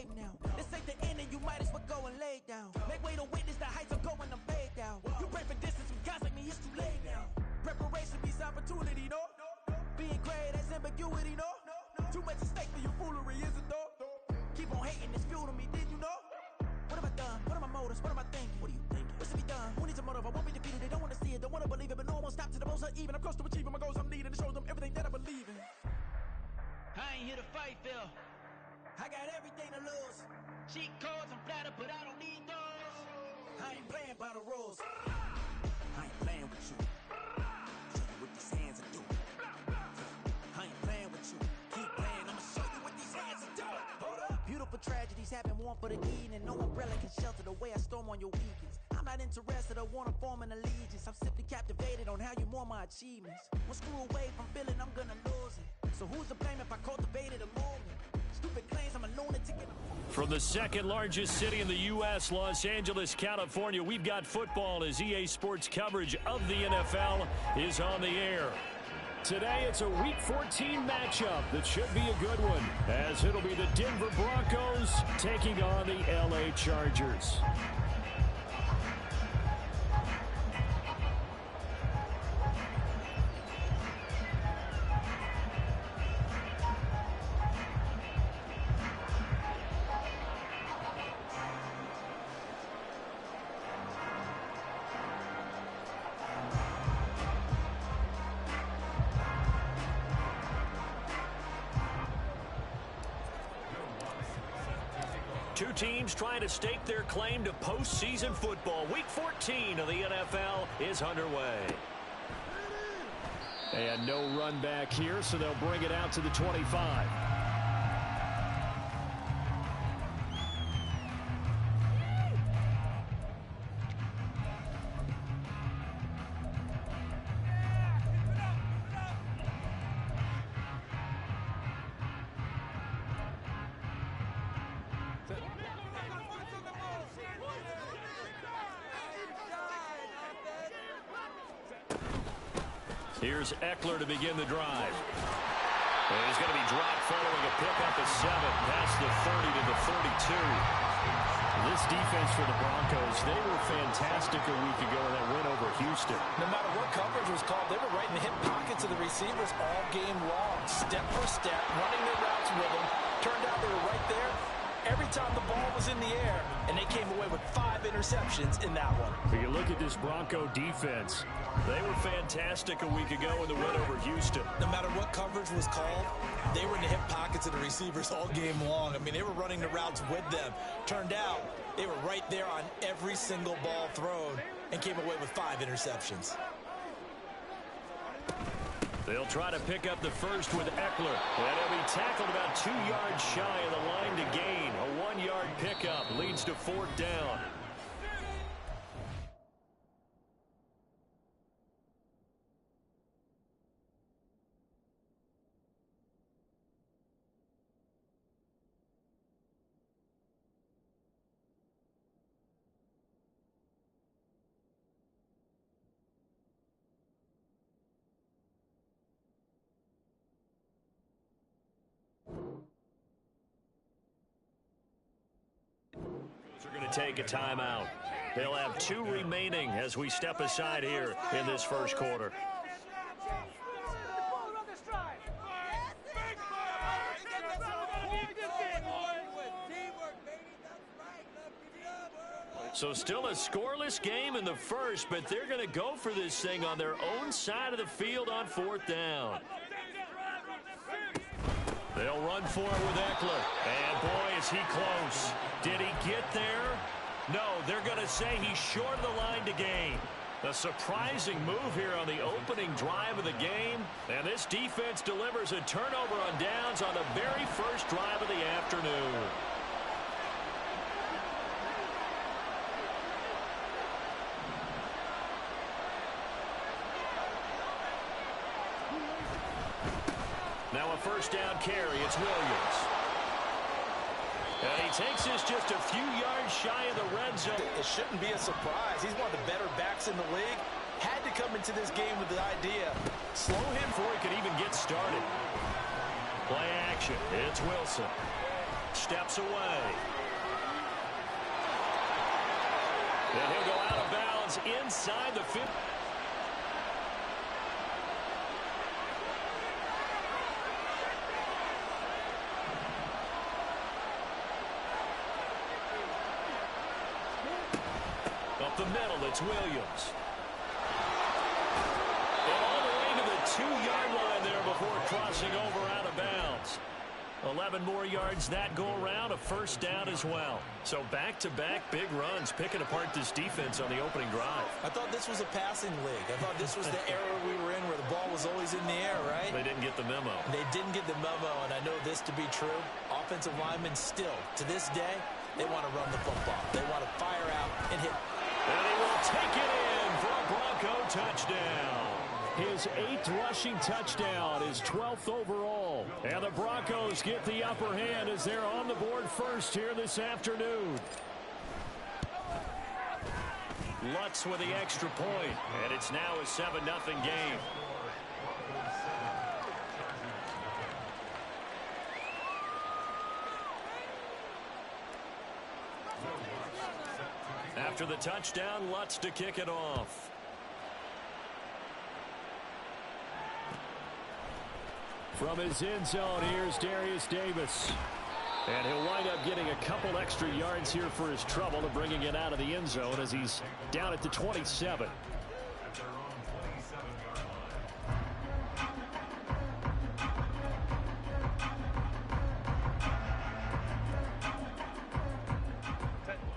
slave now. This ain't the end and you might as well go and lay down. Make way to witness the heights I'm going, I'm laid down. You pray for distance with guys like me, it's too late now. Preparation means opportunity, no? Being great, that's ambiguity, no? Too much at stake for your foolery, is it though? Keep on hating, it's fuel to me, did you know? What have I done? What are my motives? What am I thinking? What are you thinking? What's to be done? Who needs a motive? I won't be defeated. They don't want to see it, don't want to believe it, but no one won't stop to the most even. I'm close to achieving my goals. I'm needing to show them everything that I believe in. I ain't here to fight, Phil. I got everything to lose. Cheat codes, I'm flattered, but I don't need those. I ain't playing by the rules. I ain't playing with you. Show you what these hands are doing. I ain't playing with you. Keep playing, I'ma show you what these hands are doing. Hold up. Beautiful tragedies happen, one for the eating, and no umbrella can shelter the way I storm on your weekends. I'm not interested, I wanna form an allegiance. I'm simply captivated on how you mourn my achievements. One screw away from feeling I'm gonna lose it. So who's to blame if I cultivated a movement? Stupid claims I'm a lunatic. From the second largest city in the U.S., Los Angeles, California, we've got football as EA Sports coverage of the NFL is on the air. Today, it's a Week 14 matchup that should be a good one, as it'll be the Denver Broncos taking on the L.A. Chargers. Two teams trying to stake their claim to postseason football. Week 14 of the NFL is underway. And no run back here, so they'll bring it out to the 25. Here's Eckler to begin the drive. And he's going to be dropped following a pickup of 7 past the 30 to the 32. This defense for the Broncos, they were fantastic a week ago in that win over Houston. No matter what coverage was called, they were right in the hip pockets of the receivers all game long. Step for step, running their routes with them. Turned out they were right there every time the ball was in the air, and they came away with 5 interceptions in that one. When you look at this Bronco defense, they were fantastic a week ago in the win over Houston. No matter what coverage was called, they were in the hip pockets of the receivers all game long. I mean, they were running the routes with them. Turned out they were right there on every single ball thrown and came away with 5 interceptions. They'll try to pick up the first with Eckler. And he'll be tackled about 2 yards shy of the line to gain. A 1-yard pickup leads to 4th down. Are going to take a timeout. They'll have 2 remaining as we step aside here in this first quarter. So still a scoreless game in the first, but they're going to go for this thing on their own side of the field on 4th down. They'll run for it with Eckler. And boy, is he close. Did he get there? No, they're going to say he's short of the line to gain. A surprising move here on the opening drive of the game. And this defense delivers a turnover on downs on the very first drive of the afternoon. Now a first down carry. It's Williams. And he takes this just a few yards shy of the red zone. It shouldn't be a surprise. He's one of the better backs in the league. Had to come into this game with the idea. Slow him before he could even get started. Play action. It's Wilson. Steps away. And he'll go out of bounds inside the 50. Up the middle, it's Williams. And all the way to the 2-yard line there before crossing over out of bounds. 11 more yards that go around, a first down as well. So back-to-back big runs, picking apart this defense on the opening drive. I thought this was a passing league. I thought this was the era we were in where the ball was always in the air, right? They didn't get the memo. They didn't get the memo, and I know this to be true. Offensive linemen still, to this day, they want to run the football. They want to fire out and hit. And he will take it in for a Bronco touchdown. His 8th rushing touchdown, his 12th overall. And the Broncos get the upper hand as they're on the board first here this afternoon. Lutz with the extra point, and it's now a 7-0 game. After the touchdown, Lutz to kick it off. From his end zone, here's Darius Davis. And he'll wind up getting a couple extra yards here for his trouble of bringing it out of the end zone as he's down at the 27.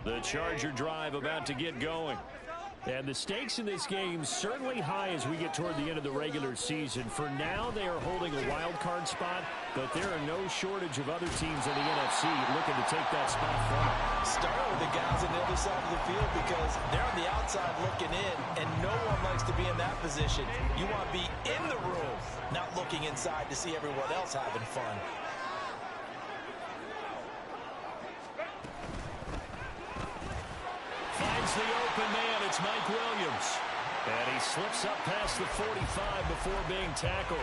The Charger drive about to get going. And the stakes in this game certainly high as we get toward the end of the regular season. For now, they are holding a wild card spot, but there are no shortage of other teams in the NFC looking to take that spot from them. Start with the guys on the other side of the field because they're on the outside looking in, and no one likes to be in that position. You want to be in the room, not looking inside to see everyone else having fun. Finds the open man. It's Mike Williams. And he slips up past the 45 before being tackled.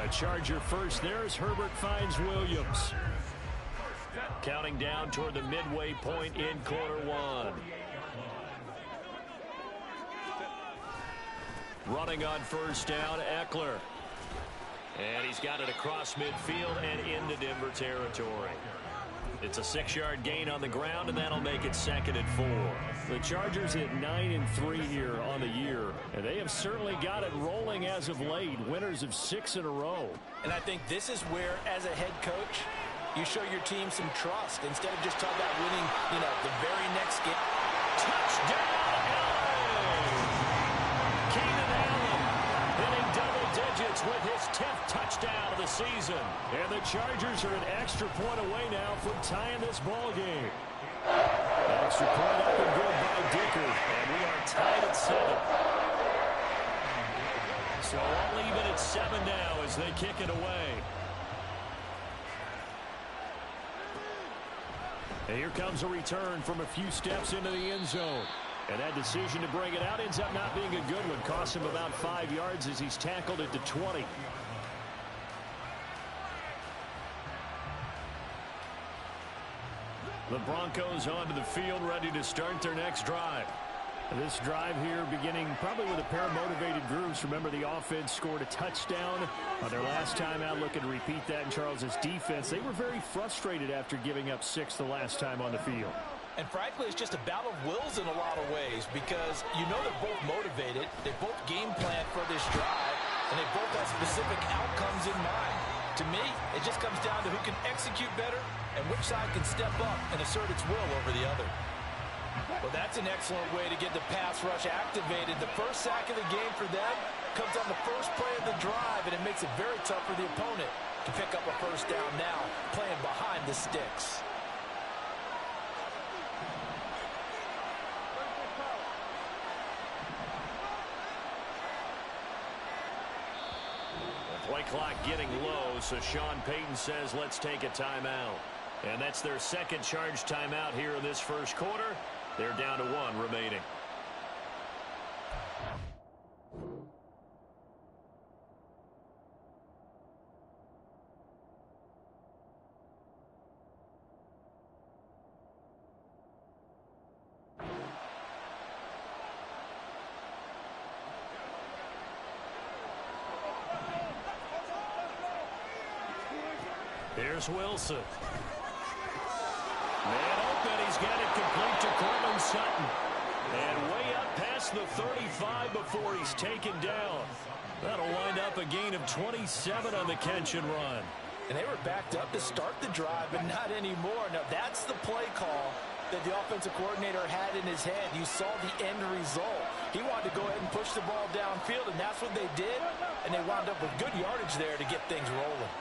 A Charger first. There's Herbert finds Williams. Counting down toward the midway point in quarter one. Running on first down, Eckler. And he's got it across midfield and into Denver territory. It's a 6-yard gain on the ground, and that'll make it 2nd and 4. The Chargers at 9-3 here on the year, and they have certainly got it rolling as of late. Winners of 6 in a row. And I think this is where, as a head coach, you show your team some trust instead of just talking about winning, the very next game. Touchdown, Allen! Keenan Allen hitting double digits with his 10th touchdown of the season. And the Chargers are an extra point away now from tying this ball game. Extra point up and good by Dicker. And we are tied at 7. So all even at 7 now as they kick it away. And here comes a return from a few steps into the end zone. And that decision to bring it out ends up not being a good one. Cost him about 5 yards as he's tackled at the 20. The Broncos onto the field, ready to start their next drive. This drive here beginning probably with a pair of motivated groups. Remember, the offense scored a touchdown on their last time out. Looking to repeat that in Charles's defense. They were very frustrated after giving up 6 the last time on the field. And frankly, it's just a battle of wills in a lot of ways because they're both motivated. They both game plan for this drive, and they both have specific outcomes in mind. To me, it just comes down to who can execute better and which side can step up and assert its will over the other. Well, that's an excellent way to get the pass rush activated. The first sack of the game for them comes on the first play of the drive, and it makes it very tough for the opponent to pick up a first down now, playing behind the sticks. Play clock getting low, so Sean Payton says let's take a timeout. And that's their second charge timeout here in this first quarter. They're down to 1 remaining. Here's Wilson. Man open, he's got it complete to Cortland Sutton. And way up past the 35 before he's taken down. That'll wind up a gain of 27 on the catch and run. And they were backed up to start the drive, but not anymore. Now, that's the play call that the offensive coordinator had in his head. You saw the end result. He wanted to go ahead and push the ball downfield, and that's what they did. And they wound up with good yardage there to get things rolling.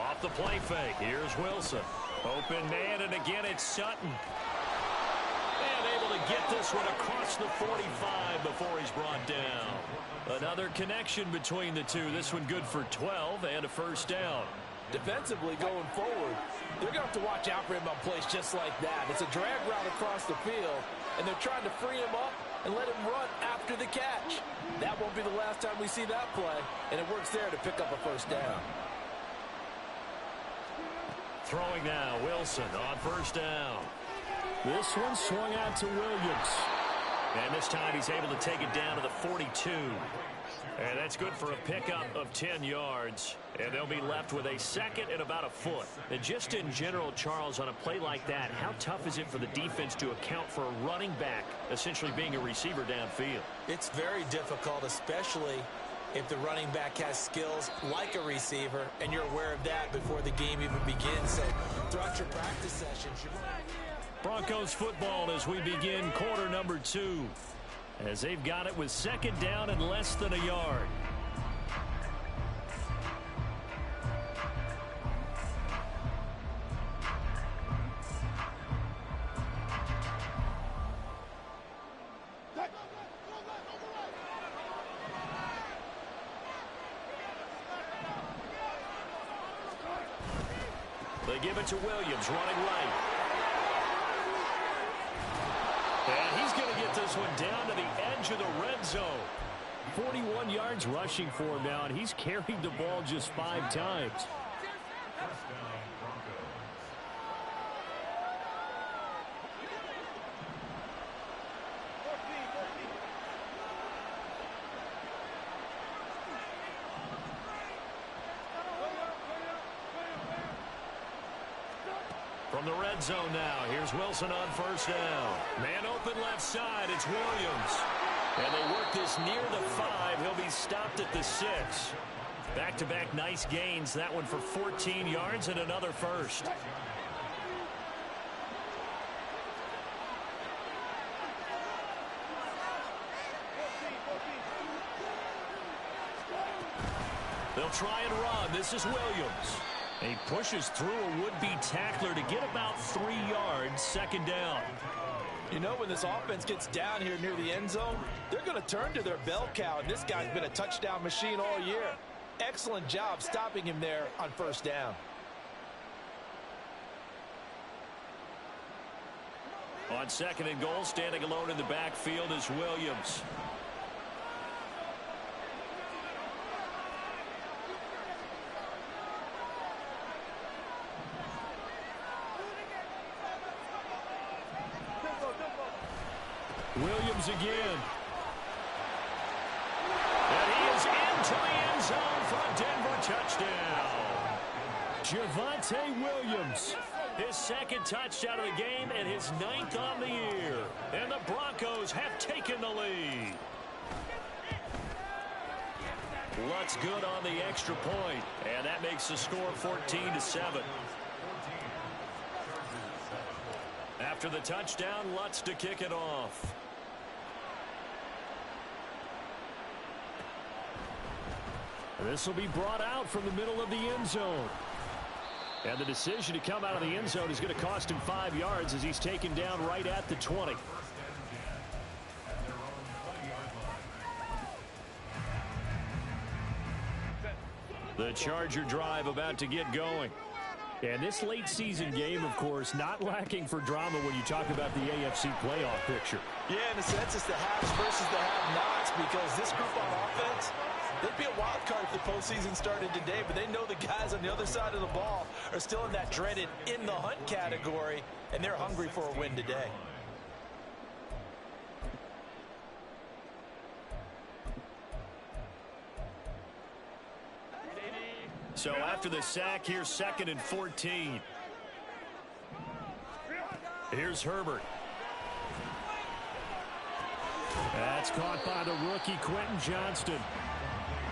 Off the play fake. Here's Wilson. Open man, and again it's Sutton. And able to get this one across the 45 before he's brought down. Another connection between the two. This one good for 12 and a first down. Defensively going forward, they're going to have to watch out for him on plays just like that. It's a drag route across the field, and they're trying to free him up and let him run after the catch. That won't be the last time we see that play, and it works there to pick up a first down. Throwing now, Wilson on first down. This one swung out to Williams. And this time he's able to take it down to the 42. And that's good for a pickup of 10 yards. And they'll be left with a second and about a foot. And just in general, Charles, on a play like that, how tough is it for the defense to account for a running back essentially being a receiver downfield? It's very difficult, especially if the running back has skills like a receiver, and you're aware of that before the game even begins. So throughout your practice sessions, Broncos football as we begin quarter number 2. As they've got it with second down and less than a yard. They give it to Williams, running right. And he's going to get this one down to the edge of the red zone. 41 yards rushing for him now, and he's carried the ball just 5 times. From the red zone now, here's Wilson on first down. Man open left side, it's Williams. And they work this near the 5. He'll be stopped at the 6. Back-to-back nice gains. That one for 14 yards and another first. They'll try and run. This is Williams. He pushes through a would-be tackler to get about 3 yards, second down. You know, when this offense gets down here near the end zone, they're going to turn to their bell cow, and this guy's been a touchdown machine all year. Excellent job stopping him there on first down. On second and goal, standing alone in the backfield is Williams. Williams again. And he is into the end zone for a Denver touchdown. Javonte Williams, his second touchdown of the game and his 9th on the year. And the Broncos have taken the lead. Lutz good on the extra point, and that makes the score 14-7. After the touchdown, Lutz to kick it off. This will be brought out from the middle of the end zone. And the decision to come out of the end zone is going to cost him 5 yards as he's taken down right at the 20. The Charger drive about to get going. And this late season game, of course, not lacking for drama when you talk about the AFC playoff picture. Yeah, in a sense, it's the haves versus the have-nots, because this group on offense, they'd be a wild card if the postseason started today, but they know the guys on the other side of the ball are still in that dreaded in the hunt category, and they're hungry for a win today. So after the sack, here's 2nd and 14. Here's Herbert. That's caught by the rookie, Quentin Johnston.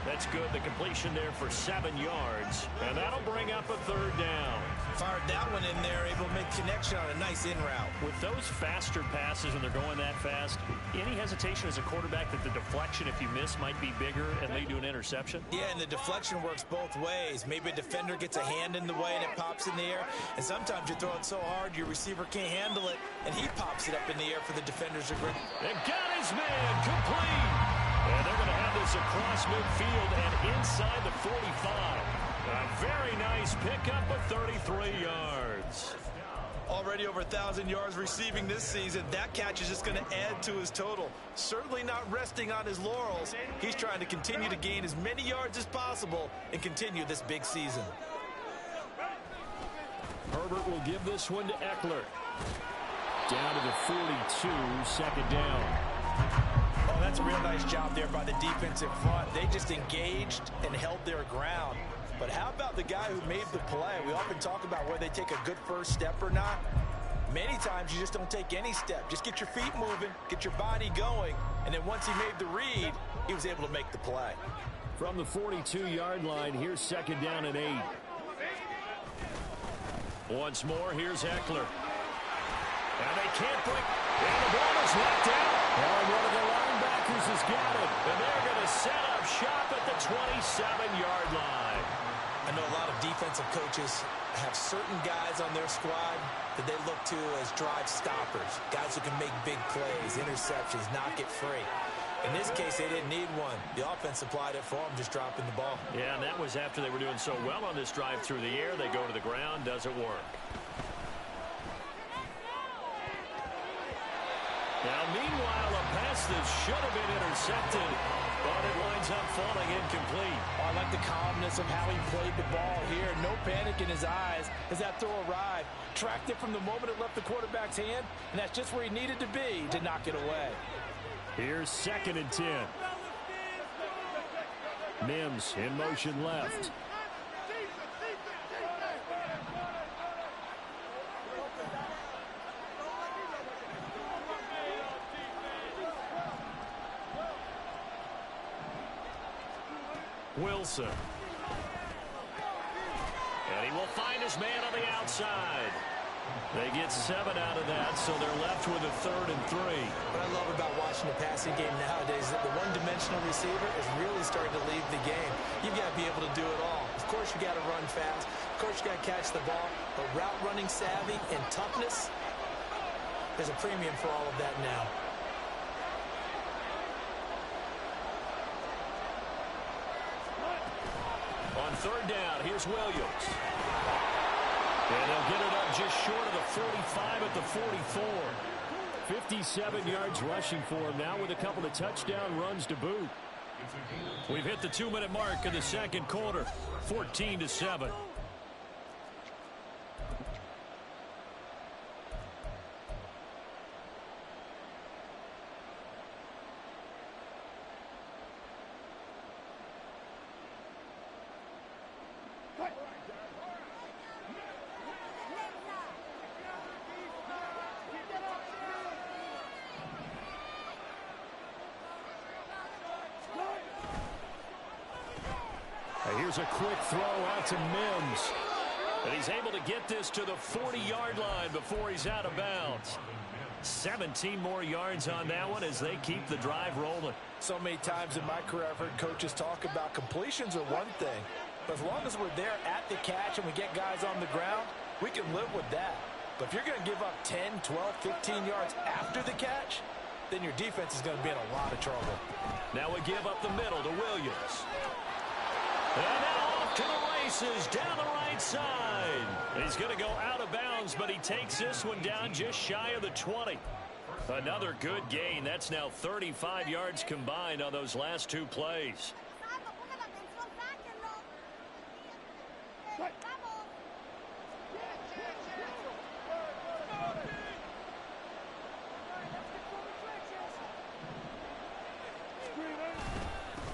That's good. The completion there for 7 yards. And that'll bring up a 3rd down. Fired that one in there, able to make connection on a nice in route. With those faster passes and they're going that fast, any hesitation as a quarterback that the deflection, if you miss, might be bigger and lead to an interception? Yeah, and the deflection works both ways. Maybe a defender gets a hand in the way and it pops in the air. And sometimes you throw it so hard your receiver can't handle it, and he pops it up in the air for the defenders to grip. And got his man complete. And they're going to have this across midfield and inside the 45. A very nice pickup of 33 yards. Already over 1,000 yards receiving this season. That catch is just going to add to his total. Certainly not resting on his laurels. He's trying to continue to gain as many yards as possible and continue this big season. Herbert will give this one to Eckler. Down to the 42, 2nd down. Oh, that's a real nice job there by the defensive front. They just engaged and held their ground. But how about the guy who made the play? We often talk about whether they take a good first step or not. Many times you just don't take any step. Just get your feet moving, get your body going, and then once he made the read, he was able to make the play. From the 42-yard line, here's 2nd down and 8. Once more, here's Eckler. And they can't break. And the ball is knocked out. And one of the linebackers has got it. And they're going to set up shop at the 27-yard line. I know a lot of defensive coaches have certain guys on their squad that they look to as drive stoppers, guys who can make big plays, interceptions, knock it free. In this case, they didn't need one. The offense supplied it for them, just dropping the ball. Yeah, and that was after they were doing so well on this drive through the air. They go to the ground, doesn't work. Now, meanwhile, a pass that should have been intercepted, but it winds up falling incomplete. I like the calmness of how he played the ball here. No panic in his eyes as that throw arrived. Tracked it from the moment it left the quarterback's hand, and that's just where he needed to be to knock it away. Here's 2nd and 10. Mims in motion left. Wilson. And he will find his man on the outside. They get 7 out of that, so they're left with a 3rd and 3. What I love about watching the passing game nowadays is that the one-dimensional receiver is really starting to lead the game. You've got to be able to do it all. Of course, you got to run fast. Of course, you got to catch the ball. But route running savvy and toughness, there's a premium for all of that now. On 3rd down, here's Williams. And they'll get it up just short of the 45 at the 44. 57 yards rushing for him now with a couple of touchdown runs to boot. We've hit the 2-minute mark in the 2nd quarter, 14-7. Here's a quick throw out to Mims. And he's able to get this to the 40-yard line before he's out of bounds. 17 more yards on that one as they keep the drive rolling. So many times in my career I've heard coaches talk about completions are one thing. But as long as we're there at the catch and we get guys on the ground, we can live with that. But if you're going to give up 10, 12, 15 yards after the catch, then your defense is going to be in a lot of trouble. Now we give up the middle to Williams. And now off to the races down the right side. He's going to go out of bounds, but he takes this one down just shy of the 20. Another good gain. That's now 35 yards combined on those last 2 plays.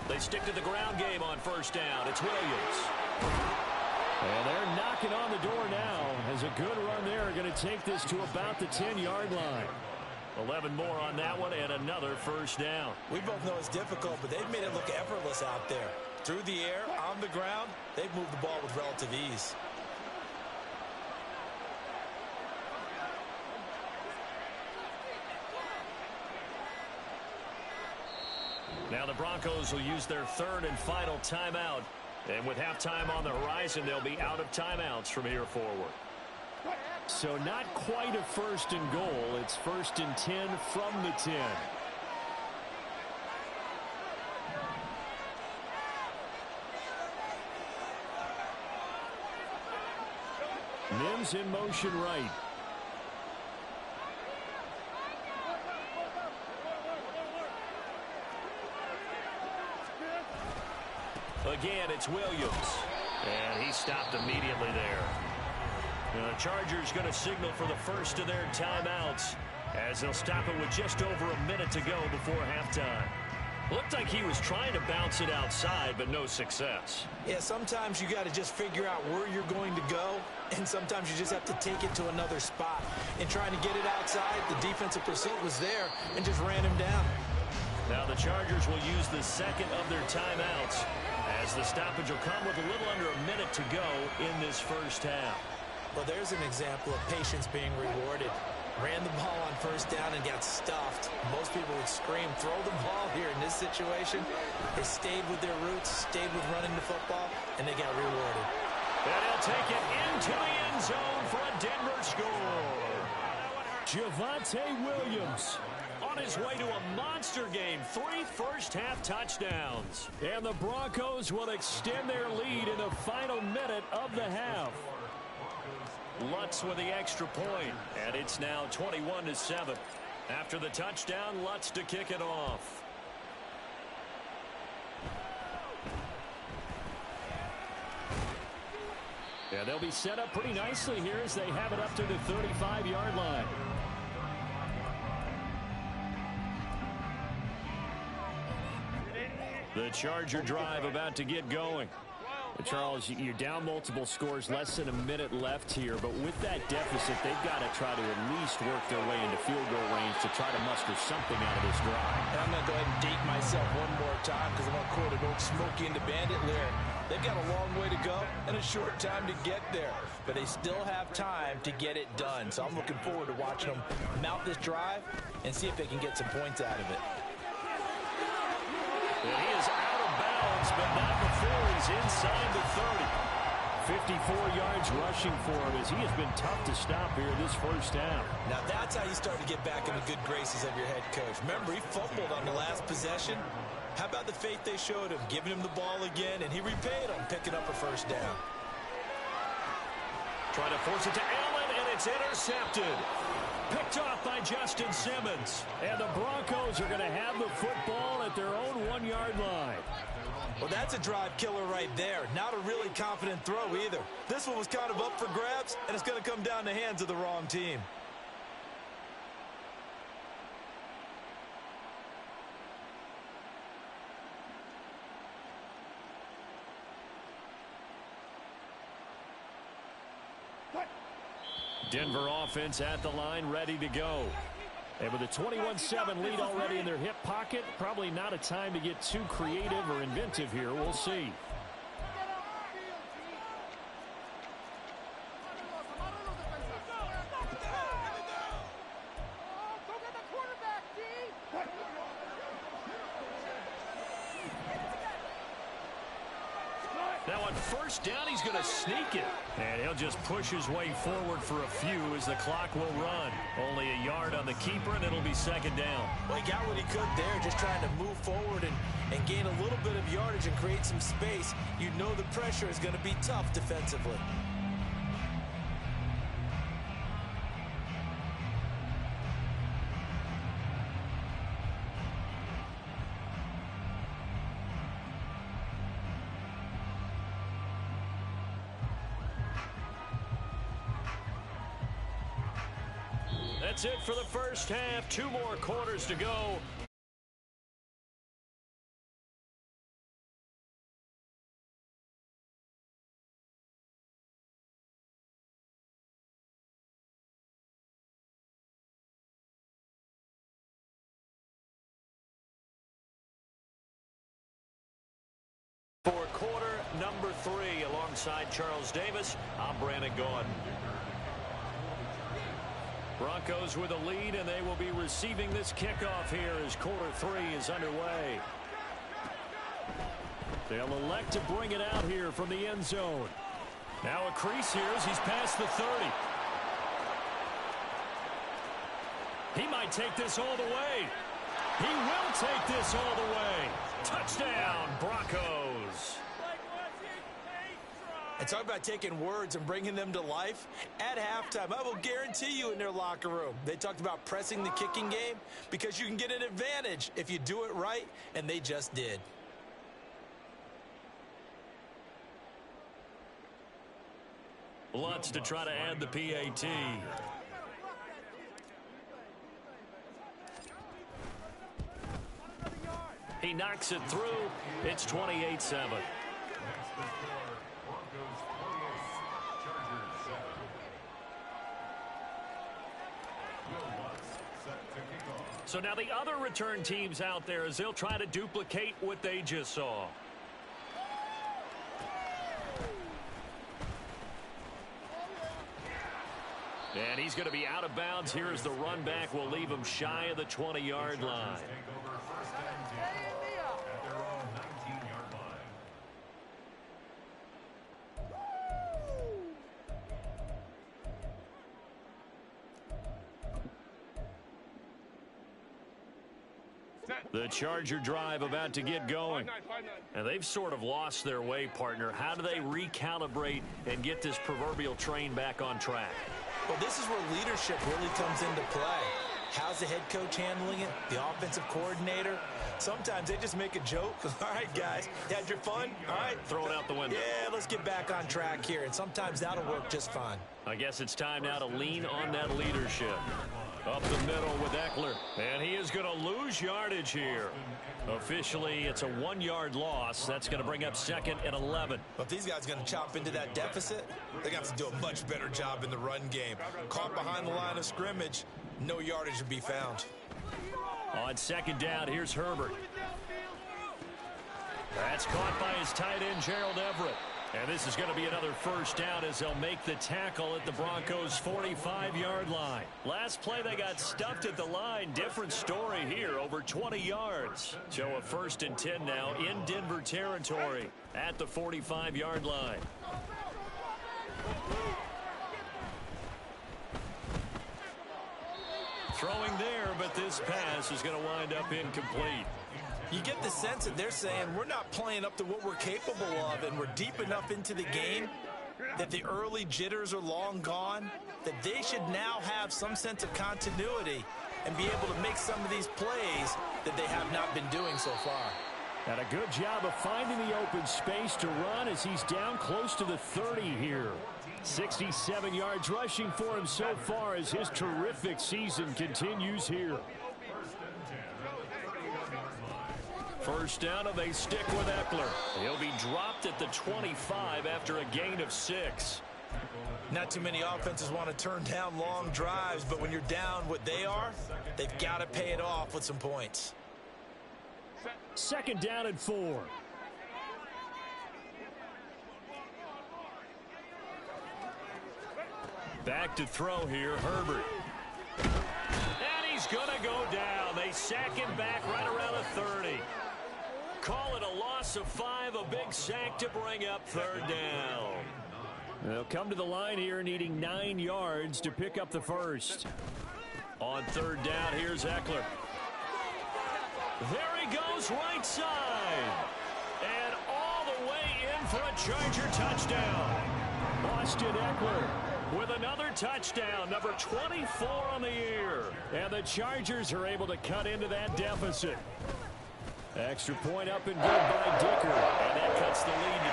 They stick to the ground game on 1st down. It's Williams. And they're knocking on the door now as a good run there. Going to take this to about the 10-yard line. 11 more on that one and another first down. We both know it's difficult, but they've made it look effortless out there. Through the air, on the ground, they've moved the ball with relative ease. Now the Broncos will use their third and final timeout. And with halftime on the horizon, they'll be out of timeouts from here forward. So not quite a first and goal. It's first and 10 from the 10. Mims in motion right. Again, it's Williams. And he stopped immediately there. Now, the Chargers going to signal for the first of their timeouts as they'll stop it with just over a minute to go before halftime. Looked like he was trying to bounce it outside, but no success. Yeah, sometimes you got to just figure out where you're going to go, and sometimes you just have to take it to another spot. In trying to get it outside, the defensive pursuit was there and just ran him down. Now the Chargers will use the second of their timeouts as the stoppage will come with a little under a minute to go in this first half. Well, there's an example of patience being rewarded. Ran the ball on first down and got stuffed. Most people would scream, throw the ball here. In this situation, they stayed with their roots, stayed with running the football, and they got rewarded. And he'll take it into the end zone for a Denver score. Javonte Williams on his way to a monster game. 3 first-half touchdowns. And the Broncos will extend their lead in the final minute of the half. Lutz with the extra point, and it's now 21-7. After the touchdown, Lutz to kick it off. Yeah, they'll be set up pretty nicely here as they have it up to the 35-yard line. The Charger drive about to get going. Charles, you're down multiple scores, less than a minute left here, but with that deficit, they've got to try to at least work their way into field goal range to try to muster something out of this drive. And I'm going to go ahead and date myself one more time because I'm going to quote an old Smokey and the Bandit lyric. They've got a long way to go and a short time to get there, but they still have time to get it done. So I'm looking forward to watching them mount this drive and see if they can get some points out of it. And he is out of bounds, but not before he's inside the 30. 54 yards rushing for him as he has been tough to stop here this first half. Now that's how you start to get back in the good graces of your head coach. Remember, he fumbled on the last possession. How about the faith they showed him, giving him the ball again, and he repaid them, picking up a first down. Trying to force it to Allen, and it's intercepted. Picked off by Justin Simmons. And the Broncos are going to have the football at their own 1-yard line. Well, that's a drive killer right there. Not a really confident throw either. This one was kind of up for grabs, and it's going to come down the hands of the wrong team. Denver offense at the line, ready to go. And with a 21-7 lead already in their hip pocket, probably not a time to get too creative or inventive here. We'll see. Now on first down, he's going to sneak it. And he'll just push his way forward for a few as the clock will run. Only a yard on the keeper, and it'll be second down. Well, he got what he could there, just trying to move forward and gain a little bit of yardage and create some space. You know the pressure is going to be tough defensively. That's it for the first half. 2 more quarters to go. number 3. Alongside Charles Davis, I'm Brandon Gaudin. Broncos with a lead, and they will be receiving this kickoff here as quarter 3 is underway. They'll elect to bring it out here from the end zone. Now a crease here as he's past the 30. He might take this all the way. He will take this all the way. Touchdown, Broncos. And talk about taking words and bringing them to life. At halftime, I will guarantee you in their locker room, they talked about pressing the kicking game because you can get an advantage if you do it right, and they just did. Lutz to try to add the PAT. He knocks it through. It's 28-7. So now the other return teams out there as they'll try to duplicate what they just saw. And he's going to be out of bounds here as the run back will leave him shy of the 20-yard line. The Charger drive about to get going. And they've sort of lost their way, partner. How do they recalibrate and get this proverbial train back on track? Well, this is where leadership really comes into play. How's the head coach handling it? The offensive coordinator? Sometimes they just make a joke. All right, guys, you had your fun? All right. Throw it out the window. Yeah, let's get back on track here. And sometimes that'll work just fine. I guess it's time now to lean on that leadership. Up the middle with Eckler. And he is going to lose yardage here. Officially, it's a 1-yard loss. That's going to bring up 2nd and 11. But if these guys are going to chop into that deficit, they're going to have to do a much better job in the run game. Caught behind the line of scrimmage, no yardage to be found. On 2nd down, here's Herbert. That's caught by his tight end, Gerald Everett. And this is going to be another first down as they'll make the tackle at the Broncos' 45-yard line. Last play, they got stuffed at the line. Different story here, over 20 yards. So a 1st and 10 now in Denver territory at the 45-yard line. Throwing there, but this pass is going to wind up incomplete. You get the sense that they're saying we're not playing up to what we're capable of, and we're deep enough into the game that the early jitters are long gone, that they should now have some sense of continuity and be able to make some of these plays that they have not been doing so far. And a good job of finding the open space to run as he's down close to the 30 here. 67 yards rushing for him so far as his terrific season continues here. First down, and they stick with Eckler. He'll be dropped at the 25 after a gain of 6. Not too many offenses want to turn down long drives, but when you're down what they are, they've got to pay it off with some points. 2nd down and 4. Back to throw here, Herbert. And he's going to go down. They sack him back right around the 30. Call it a loss of 5, a big sack to bring up 3rd down. They'll come to the line here needing 9 yards to pick up the first. On 3rd down, here's Eckler. There he goes, right side. And all the way in for a Charger touchdown. Austin Eckler with another touchdown, number 24 on the year. And the Chargers are able to cut into that deficit. Extra point up and good by Dicker. And that cuts the lead to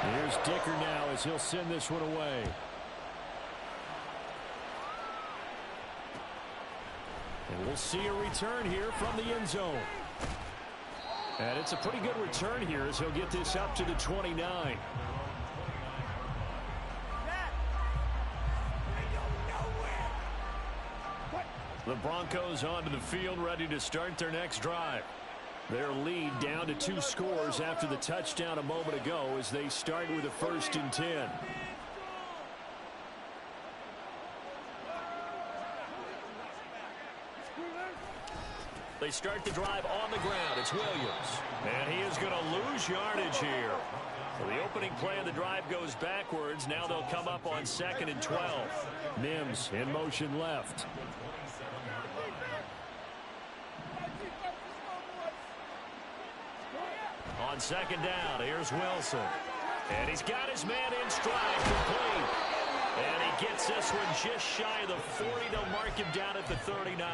28-14. Here's Dicker now as he'll send this one away. And we'll see a return here from the end zone. And it's a pretty good return here as he'll get this up to the 29. The Broncos onto the field ready to start their next drive. Their lead down to 2 scores after the touchdown a moment ago as they start with a 1st and 10. They start the drive on the ground. It's Williams. And he is going to lose yardage here. So the opening play of the drive goes backwards. Now they'll come up on 2nd and 12. Mims in motion left. On 2nd down, here's Wilson. And he's got his man in stride, complete. And he gets this one just shy of the 40. They'll mark him down at the 39.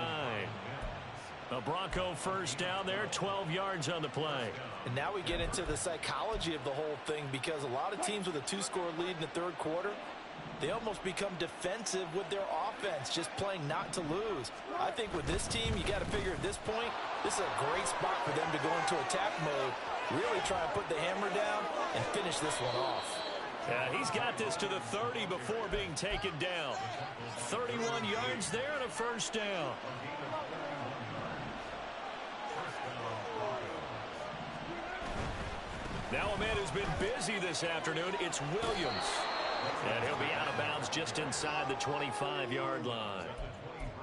A Bronco 1st down there, 12 yards on the play. And now we get into the psychology of the whole thing, because a lot of teams with a 2-score lead in the 3rd quarter, they almost become defensive with their offense, just playing not to lose. I think with this team, you got to figure at this point, this is a great spot for them to go into attack mode, really try and put the hammer down and finish this one off. Yeah, he's got this to the 30 before being taken down. 31 yards there and a 1st down. Now a man who's been busy this afternoon, it's Williams. And he'll be out of bounds just inside the 25-yard line.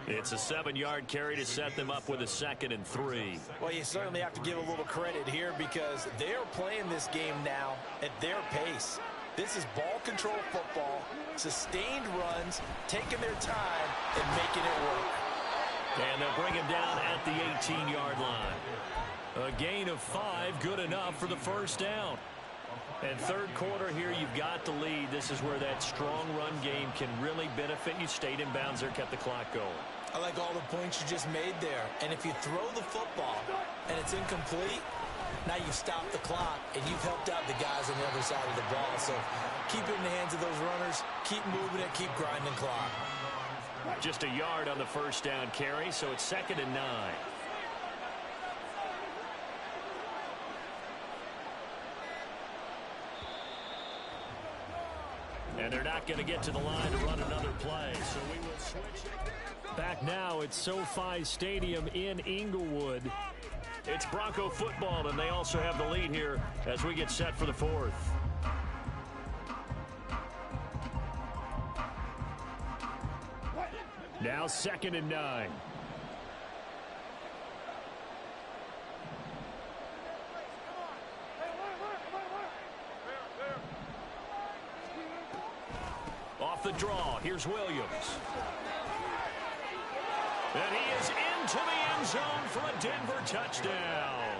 It's a 7-yard carry to set them up with a 2nd and 3. Well, you certainly have to give a little credit here, because they're playing this game now at their pace. This is ball control football, sustained runs, taking their time and making it work. And they'll bring him down at the 18-yard line. A gain of 5, good enough for the 1st down. And 3rd quarter here, you've got the lead. This is where that strong run game can really benefit you. Stayed in bounds there, kept the clock going. I like all the points you just made there. And if you throw the football and it's incomplete, now you stop the clock and you've helped out the guys on the other side of the ball. So keep it in the hands of those runners, keep moving it, keep grinding clock. Just a yard on the 1st down carry, so it's 2nd and 9. And they're not going to get to the line to run another play, so we will switch it. Back now at SoFi Stadium in Inglewood. It's Bronco football, and they also have the lead here as we get set for the 4th. Now 2nd and 9. Off the draw, here's Williams. And he is into the end zone for a Denver touchdown.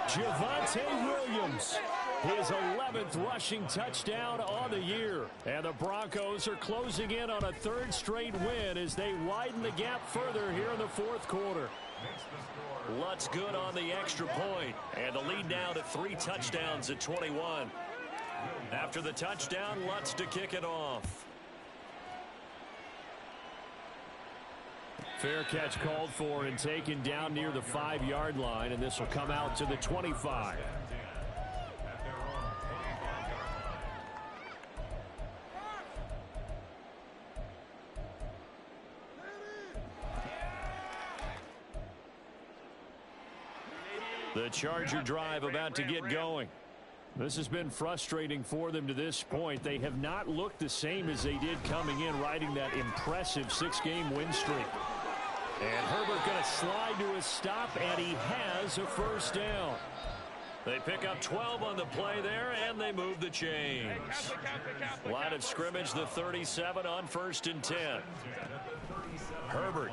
Javonte Williams, his 11th rushing touchdown on the year. And the Broncos are closing in on a 3rd straight win as they widen the gap further here in the 4th quarter. Lutz good on the extra point. And the lead now to 3 touchdowns at 21. After the touchdown, Lutz to kick it off. Fair catch called for and taken down near the 5-yard line, and this will come out to the 25. The Charger drive about to get going. This has been frustrating for them to this point. They have not looked the same as they did coming in, riding that impressive 6-game win streak. And Herbert going to slide to a stop, and he has a 1st down. They pick up 12 on the play there, and they move the chains. Line of scrimmage, the 37 on 1st and 10. Herbert.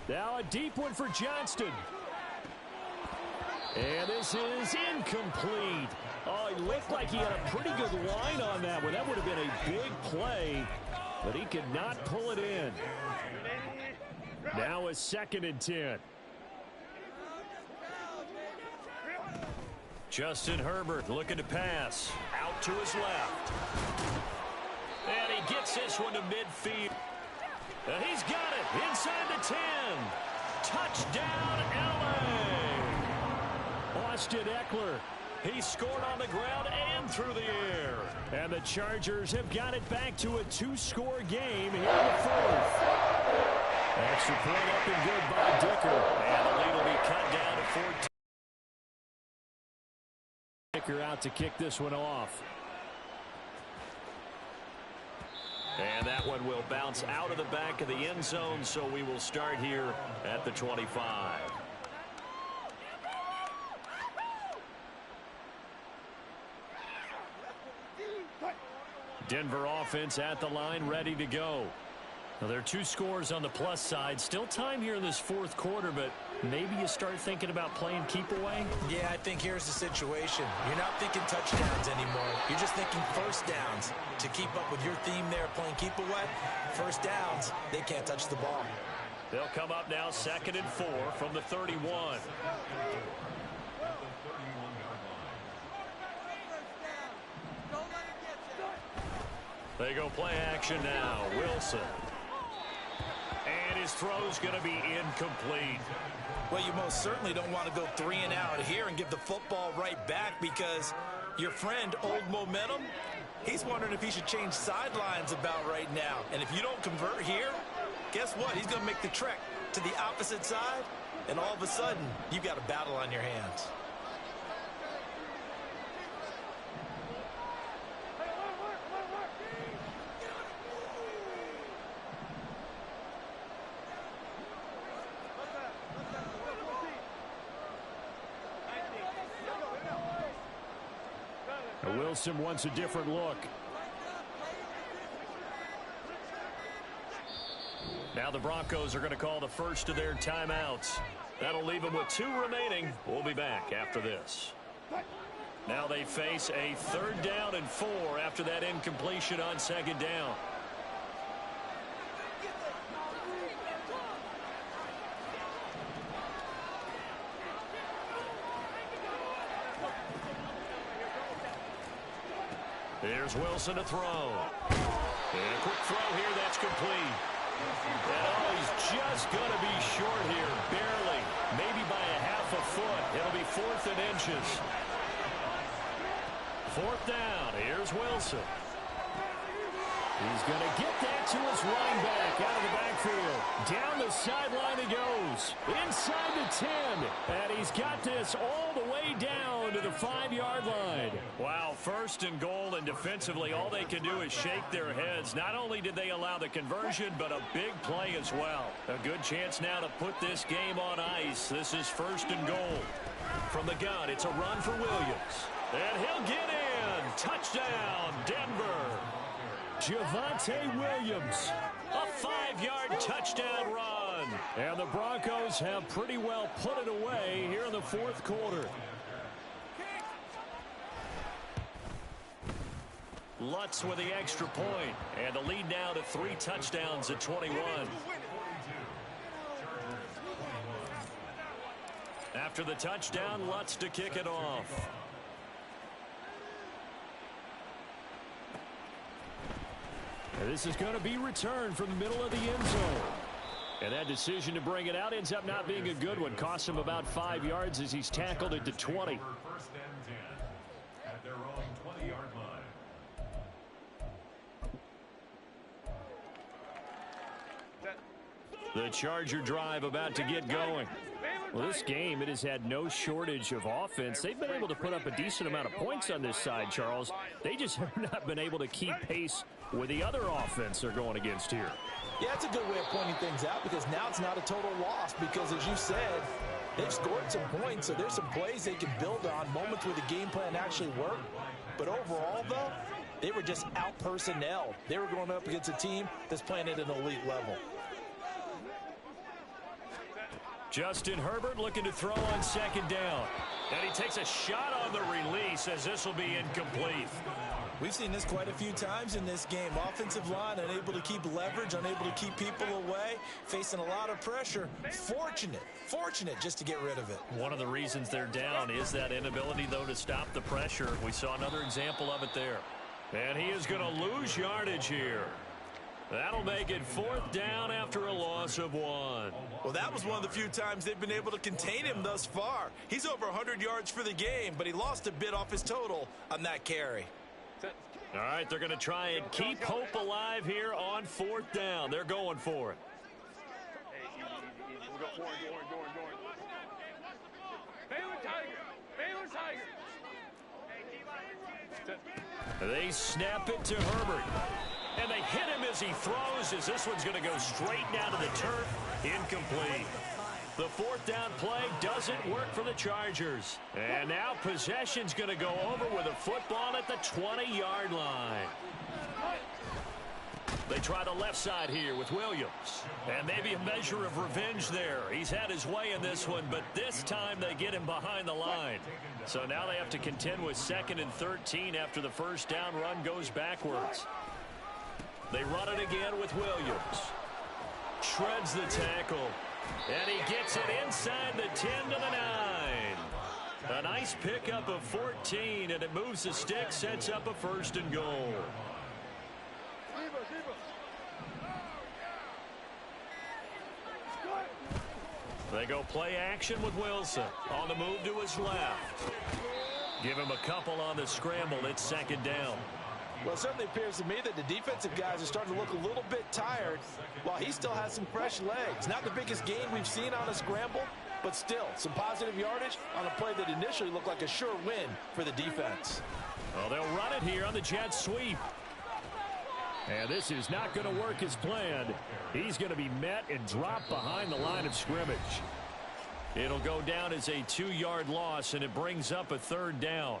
Now a deep one for Johnston. And this is incomplete. Oh, it looked like he had a pretty good line on that one. That would have been a big play, but he could not pull it in. Now a 2nd and 10. Justin Herbert looking to pass. Out to his left. And he gets this one to midfield. And he's got it inside the 10. Touchdown, LA. Austin Eckler. He scored on the ground and through the air. And the Chargers have got it back to a 2-score game here in the 4th. Extra point up and good by Dicker. And the lead will be cut down to 14. Kicker out to kick this one off. And that one will bounce out of the back of the end zone, so we will start here at the 25. Denver offense at the line, ready to go. Now, there are 2 scores on the plus side. Still time here in this fourth quarter, but maybe you start thinking about playing keep away? Yeah, I think here's the situation. You're not thinking touchdowns anymore. You're just thinking first downs. To keep up with your theme there, playing keep away, first downs, they can't touch the ball. They'll come up now 2nd and 4 from the 31. They go play action now. Wilson. And his throw's going to be incomplete. Well, you most certainly don't want to go 3 and out here and give the football right back, because your friend, Old Momentum, he's wondering if he should change sidelines about right now. And if you don't convert here, guess what? He's going to make the trek to the opposite side, and all of a sudden, you've got a battle on your hands. Wilson wants a different look. Now the Broncos are going to call the first of their timeouts. That'll leave them with 2 remaining. We'll be back after this. Now they face a 3rd down and 4 after that incompletion on 2nd down. Here's Wilson to throw. And a quick throw here, that's complete. And he's just going to be short here, barely. Maybe by a half a foot. It'll be 4th and inches. 4th down, here's Wilson. He's going to get that to his running back out of the backfield. Down the sideline he goes. Inside the 10. And he's got this all the way down to the 5-yard line. Wow, 1st and goal, and defensively all they can do is shake their heads. Not only did they allow the conversion, but a big play as well. A good chance now to put this game on ice. This is 1st and goal. From the gun, it's a run for Williams. And he'll get in. Touchdown, Denver. Javonte Williams, a 5-yard touchdown run. And the Broncos have pretty well put it away here in the 4th quarter. Lutz with the extra point, and the lead now to 3 touchdowns at 21. After the touchdown, Lutz to kick it off. And this is going to be returned from the middle of the end zone. And that decision to bring it out ends up not being a good one. Costs him about 5 yards as he's tackled at the 20. 1st and 10 at their own 20-yard line. The Charger drive about to get going. Well, this game, it has had no shortage of offense. They've been able to put up a decent amount of points on this side, Charles. They just have not been able to keep pace with the other offense they're going against here. Yeah, that's a good way of pointing things out, because now it's not a total loss, because as you said, they've scored some points, so there's some plays they can build on, moments where the game plan actually worked. But overall, though, they were just out-personnelled. They were going up against a team that's playing at an elite level. Justin Herbert looking to throw on 2nd down. And he takes a shot on the release as this will be incomplete. We've seen this quite a few times in this game. Offensive line unable to keep leverage, unable to keep people away, facing a lot of pressure. Fortunate just to get rid of it. One of the reasons they're down is that inability, though, to stop the pressure. We saw another example of it there. And he is going to lose yardage here. That'll make it 4th down after a loss of 1. Well, that was one of the few times they've been able to contain him thus far. He's over 100 yards for the game, but he lost a bit off his total on that carry. All right, they're going to try and keep hope alive here on 4th down. They're going for it. They snap it to Herbert. And they hit him as he throws, as this one's going to go straight down to the turf. Incomplete. The fourth down play doesn't work for the Chargers. And now possession's going to go over with a football at the 20-yard line. They try the left side here with Williams. And maybe a measure of revenge there. He's had his way in this one, but this time they get him behind the line. So now they have to contend with 2nd and 13 after the first down run goes backwards. They run it again with Williams. Shreds the tackle. And he gets it inside the 10 to the 9. A nice pickup of 14, and it moves the stick, sets up a 1st and goal. They go play action with Wilson. On the move to his left. Give him a couple on the scramble. It's 2nd down. Well, it certainly appears to me that the defensive guys are starting to look a little bit tired while he still has some fresh legs. Not the biggest gain we've seen on a scramble, but still some positive yardage on a play that initially looked like a sure win for the defense. Well, they'll run it here on the jet sweep. And this is not going to work as planned. He's going to be met and dropped behind the line of scrimmage. It'll go down as a 2-yard loss, and it brings up a 3rd down.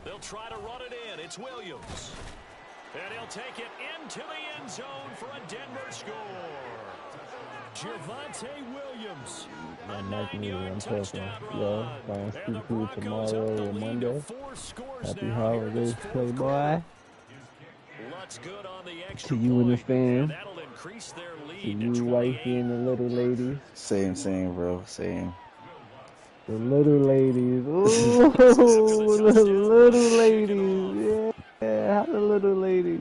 They'll try to run it in. It's Williams. And he'll take it into the end zone for a Denver score. Javonte Williams. A 9-yard touchdown run. And the Broncos up the lead to 4 scores Happy now. holidays, Playboy. Lutz good on the extra To you and the point. fam. That'll increase their To lead you, to wifey, 28. and the little ladies. Same, bro. Same. The little ladies. Ooh, the little ladies. Yeah, how the little ladies.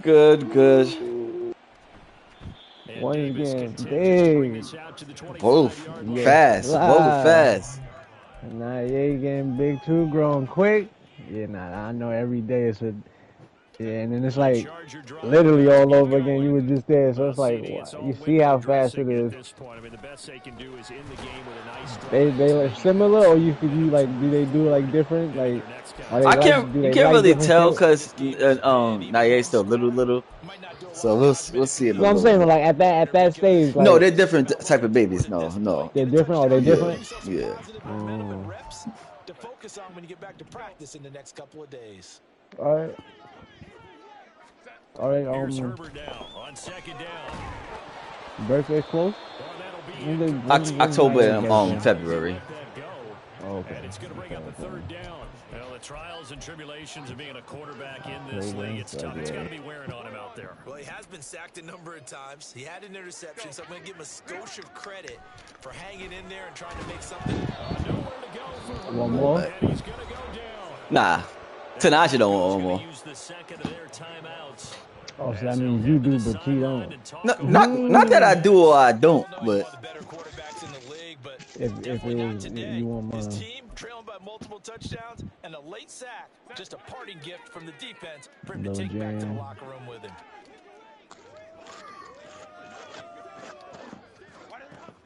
Good. And One Davis game. continues to bring Big. this out to the 25-yard Both line. Yeah. fast. Both Live. fast. Nah, yeah, getting big too, growing quick. Yeah, nah, I know every day it's a. Yeah, and then it's like Charger drive. literally all over again. You were just there, so it's like CD, it's all you see how fast it window is. dressing at this point. I mean, the best they can do is in the game with a nice drive. They like similar, or you like do they do like different? Like are they I like, can't. do You they can't like really different tell shit? because Nye's still little. So we'll see it. No, I'm saying like at that stage. Like, No, they're different type of babies. No. they're different. Or they different? Yeah. To focus on when you get back to practice in the next couple of days. All right. Here's Herbert now on 2nd down. Birthday's close. Well, that'll be October and February. let that go. Oh, okay. And it's going to bring up a 3rd down. Well, the trials and tribulations of being a quarterback in this league, it's tough. It's got to be wearing on him out there. Well, he has been sacked a number of times. He had an interception, so I'm going to give him a skosh of credit for hanging in there and trying to make something. Nowhere to go for One more. and he's going to go down. Nah. Tanaja don't want one more. Use the second of their timeouts. Oh, so that means you do, but you don't. Not that I do or I don't, but If it was you want His mine. team trailing by multiple touchdowns and a late sack, just a parting gift from the defense for him to Little take back to the jam. locker room with him.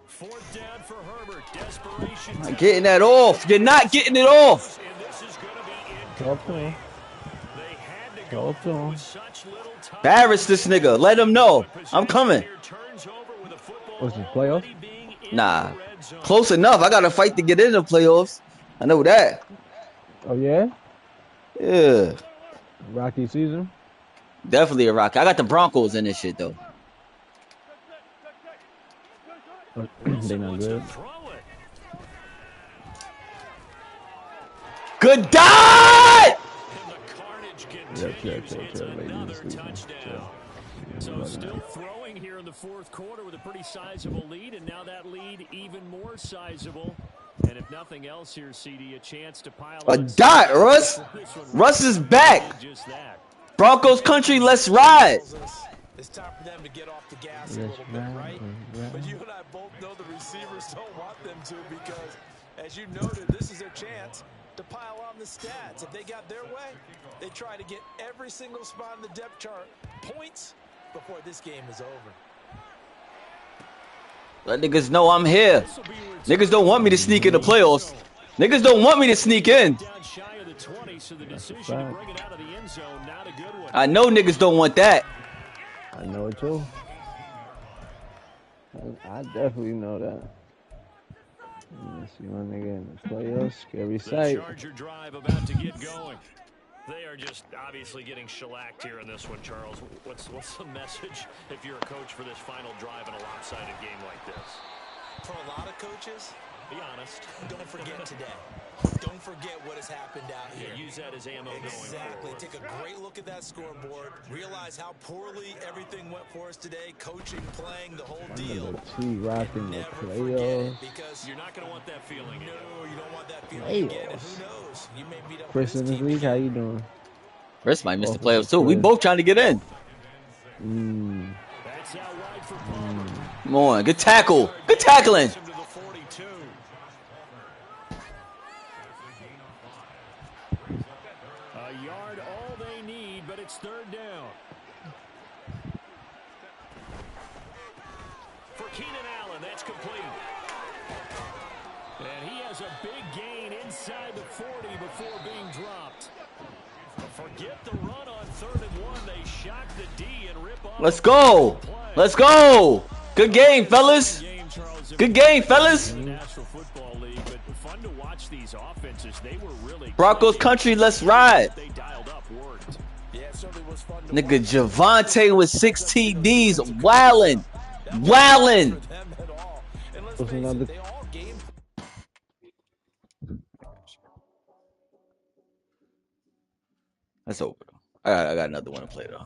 4th down for Herbert. Desperation. I'm getting that off. You're not getting it off. And this is going to be Talk to him. incomplete. They had to go Talk to him. with such little time. Embarrass this nigga. Let him know. I'm coming. Here turns over with a football What's this, playoff? already being in Nah. the red zone. Close enough. I got to fight to get in the playoffs. I know that. Oh yeah, Yeah. Rocky season. Definitely a rock. I got the Broncos in this shit, though. They not Wants to good. throw it. Good dot! And the carnage continues. It's another touchdown. So still throwing here in the 4th quarter with a pretty sizable lead, and now that lead even more sizable. And if nothing else here, CD, a chance to pile A on dot, Russ. Russ is back. just that. Broncos country, let's ride. It's time for them to get off the gas a little bit, right? But you and I both know the receivers don't want them to because, as you noted, this is their chance to pile on the stats. If they got their way, they try to get every single spot in the depth chart points before this game is over. Let niggas know I'm here. Niggas don't want me to sneak in the playoffs. Niggas don't want me to sneak in. I know niggas don't want that. I know it too. I definitely know that. Let's see my nigga in the playoffs. Scary sight. Charger drive about to get going. They are just obviously getting shellacked here in this one, Charles. What's the message if you're a coach for this final drive in a lopsided game like this? For a lot of coaches, be honest. Don't forget today. Don't forget what has happened out here. Yeah, use that as ammo going forward. Exactly. Take a great look at that scoreboard. Realize how poorly everything went for us today. Coaching, playing, the whole deal. Rocking the playoffs. Because you're not going to want that feeling. No, you don't want that feeling again. And who knows? You may meet up Chris in this league, how you doing? Chris might miss the playoffs too. We both trying to get in. That's out wide for Palmer. Come on, good tackle. Good tackling. A yard, all they need, but it's third down. For Keenan Allen, that's complete. And he has a big gain inside the 40 before being dropped. Forget the run on 3rd and 1. They shock the D and rip off. Let's go. Let's go. Good game, fellas. Good game, fellas. National Football League, but fun to watch these offenses. They were really Broncos country, let's ride. They dialed up, worked. Nigga Javante with 6 TDs, wildin'. Wildin'. What's another? That's over. I got another one to play though.